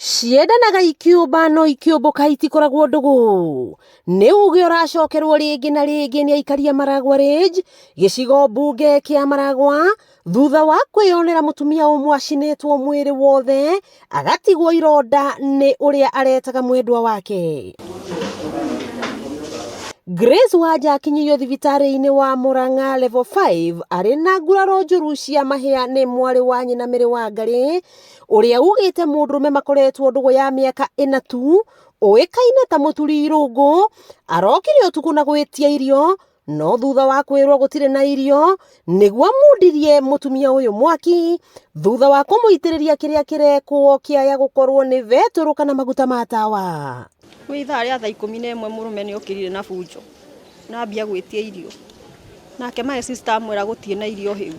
Ciendanaga ikiumba no ikiumbuka itikoragwo ndugu. Nĩ uge ũracokerwo rĩngĩ na rĩngĩ nĩ aikari a Maragwa Range, gĩcigo mbunge kĩa Maragwa, thutha wa kwĩyonera mũtumia ũmwe acinĩtwo mwĩrĩ wothe, agatigwo ironda nĩ ũrĩa aretaga mwendwa wake. Grace Wanja akinyĩrio thibitarĩ-inĩ wa Murang'a level 5 arĩ na nguraro njũru cia mahĩa nĩ mwarĩ wa nyina Mary Wangari, ũrĩa ugĩte mũndũrũme makoretwo ndũgũ ya mĩaka 4 tu, ũĩkaine ta mũturi irũngũ, arokire ũtukũ na gwĩtia irio, no thutha wa kwĩrwo gũtirĩ na irio, nĩguo amundirie mũtumia ũyũ mwaki, thutha wa kũmũitĩrĩria kĩrĩa kĩrekwo kĩaya gũkorwo nĩ betũrũ kana maguta ma tawa. Gwĩ ithaa rĩa thaa 11 mũrũme nĩ okĩrire na bunjo na ambia gwĩtia irio, nake my sister amwĩra gũtirĩ na irio hĩu,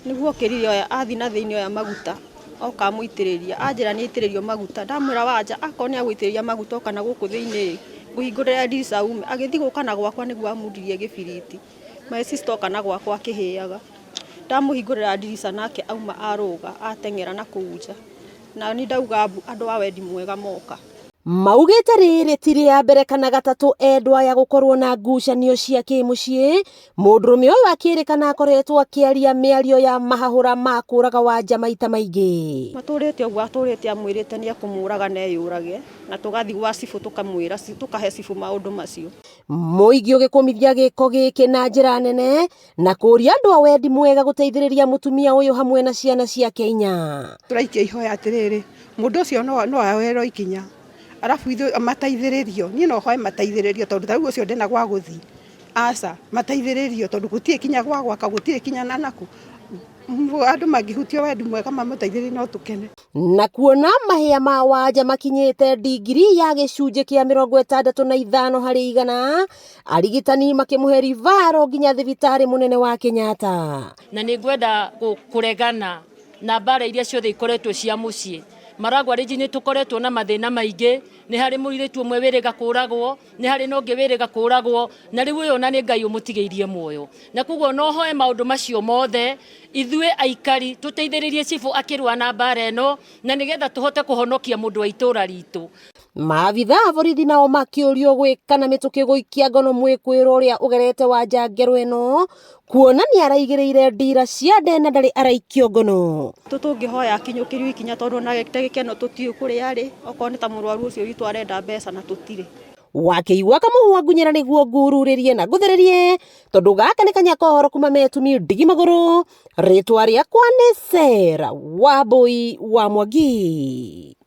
nĩguo okĩrire oya athi na thĩinĩ oya maguta oka mũitĩrĩria, anjĩra nĩ aitĩrĩrio maguta, ndamwĩra Wanja akorwo nĩ agũitĩrĩria maguta oka na gũkũ thĩinĩ ngũhingũrĩra ndirica ume, agĩthiĩ gũka na gwakwa nĩguo amundirie gĩbiriti, my sister oka na gwakwa akĩhĩaga, ndamũhingũrĩra ndirica nake auma arũga ateng'era na kũu nja, na nĩ ndauga andũ a wendi mwega moka. Maugĩte rĩrĩ ti rĩa mbere kana gatatũ endwa aya gũkorwo na ngucanio cia kĩmũciĩ, mũndũrũme ũyũ akĩrĩkana akoretwo akĩaria mĩario ya mahahũra ma kũraga Wanja maita maingĩ. Matũrĩte ũguo atũrĩte amwĩrĩte nĩ ekũmũraga na eyũrage, na tũgathiĩ gwa cibũ tũkamwĩra tũkahe cibũ maũndũ macio. Mũingĩ ũgĩkũmithia gĩko gĩkĩ na njĩra nene na kũria andũ a wendi mwega gũteithĩrĩria mũtumia ũyũ hamwe na ciana ciake 4. Tũraikia ihoya atĩrĩrĩ, mũndũ ũcio no aoerwo ikinya, arabu mateithĩrĩrio, niĩ no hoe mateithĩrĩrio tondũ tarĩu ũcio ndena gwa gũthiĩ, aca mateithĩrĩrio tondũ gũtirĩ kinya gwa gwaka, gũtirĩ kinya na naku, andũ mangĩhutio wendi mwega mamũteithĩrĩrie no tũkene. Na kuona mahĩa ma Wanja makinyĩte ndingiri ya gĩcunjĩ kĩa 65 harĩ 100, arigitani makĩmũhe ribaro nginya thibitarĩ mũnene wa Kenyatta. Na nĩ ngwenda kũregana na mbara iria ciothe ikoretwo cia mũciĩ. Maragwa Range nĩ tũkoretwo na mathĩna maingĩ, nĩ harĩ mũirĩtu ũmwe wĩrĩga kũragwo, nĩ harĩ na ũngĩ wĩrĩga kũragwo, na rĩu ũyũ na nĩ Ngai ũmũtigĩirie muoyo. Na koguo no hoe maũndũ macio mothe, ithuĩ aikari tũteithĩrĩrie cibũ akĩrũa na mbara ĩno, na nĩgetha tũhote kũhonokia mũndũ wa itũra ritũ. Maabitha a borithi nao makĩũrio gwĩkana mĩtũkĩ gũikia ngono mwĩkwĩrwo ũrĩa ũgerete Wanja ngero ĩno, kuona nĩ araigĩrĩire ndira cia nde na ndarĩ araikio ngono. Tũngĩhoya akinyũkĩrio ikinya tondũ na gĩkeno tũtiĩ kũrĩa arĩ, okorwo nĩ ta mũrwaru ũcio witũ arenda mbeca na tũtirĩ. Wakĩigua kamũhũa ngunyĩra nĩguo ngururĩrie na ngũthererie, tondũ gaka nĩ Kanyakohoro kuma Metumi Ndigi Magũrũ, rĩtwa rĩakwa nĩ Sarah Wambui wa Mwangi.